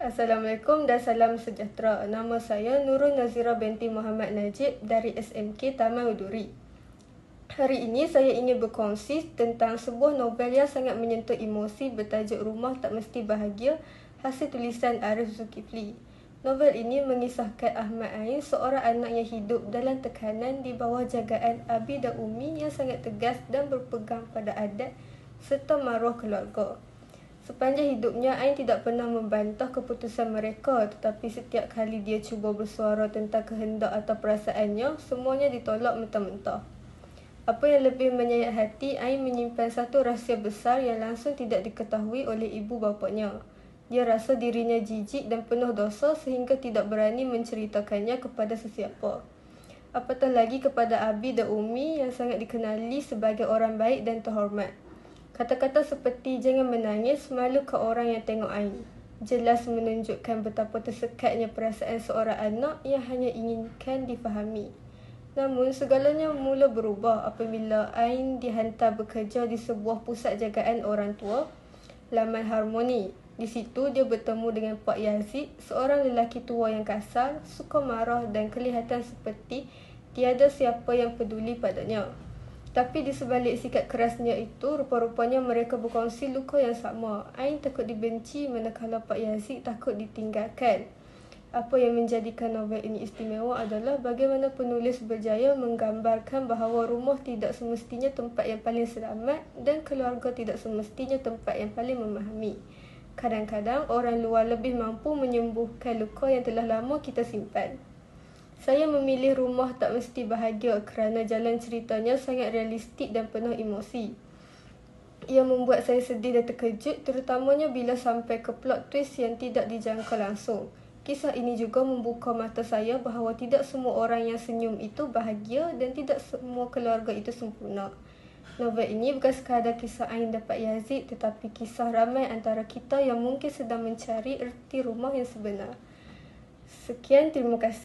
Assalamualaikum dan salam sejahtera. Nama saya Nurul Nazira binti Muhammad Najib dari SMK Taman Uduri. Hari ini saya ingin berkongsi tentang sebuah novel yang sangat menyentuh emosi bertajuk Rumah Tak Mesti Bahagia, hasil tulisan Arif Zulkifli. Novel ini mengisahkan Ahmad Ain, seorang anak yang hidup dalam tekanan di bawah jagaan Abi dan Umi yang sangat tegas dan berpegang pada adat serta maruah keluarga. Sepanjang hidupnya, Ain tidak pernah membantah keputusan mereka, tetapi setiap kali dia cuba bersuara tentang kehendak atau perasaannya, semuanya ditolak mentah-mentah. Apa yang lebih menyayat hati, Ain menyimpan satu rahsia besar yang langsung tidak diketahui oleh ibu bapanya. Dia rasa dirinya jijik dan penuh dosa sehingga tidak berani menceritakannya kepada sesiapa. Apatah lagi kepada Abi dan Umi yang sangat dikenali sebagai orang baik dan terhormat. Kata-kata seperti jangan menangis, malu ke orang yang tengok Ain jelas menunjukkan betapa tersekatnya perasaan seorang anak yang hanya inginkan difahami. Namun segalanya mula berubah apabila Ain dihantar bekerja di sebuah pusat jagaan orang tua, Laman Harmoni. Di situ dia bertemu dengan Pak Yazid, seorang lelaki tua yang kasar, suka marah dan kelihatan seperti tiada siapa yang peduli padanya. Tapi di sebalik sikap kerasnya itu, rupa-rupanya mereka berkongsi luka yang sama. Ain takut dibenci manakala Pak Yazid takut ditinggalkan. Apa yang menjadikan novel ini istimewa adalah bagaimana penulis berjaya menggambarkan bahawa rumah tidak semestinya tempat yang paling selamat dan keluarga tidak semestinya tempat yang paling memahami. Kadang-kadang orang luar lebih mampu menyembuhkan luka yang telah lama kita simpan. Saya memilih Rumah Tak Mesti Bahagia kerana jalan ceritanya sangat realistik dan penuh emosi. Ia membuat saya sedih dan terkejut, terutamanya bila sampai ke plot twist yang tidak dijangka langsung. Kisah ini juga membuka mata saya bahawa tidak semua orang yang senyum itu bahagia dan tidak semua keluarga itu sempurna. Novel ini bukan sekadar kisah Ain dan Pak Yazid, tetapi kisah ramai antara kita yang mungkin sedang mencari erti rumah yang sebenar. Sekian, terima kasih.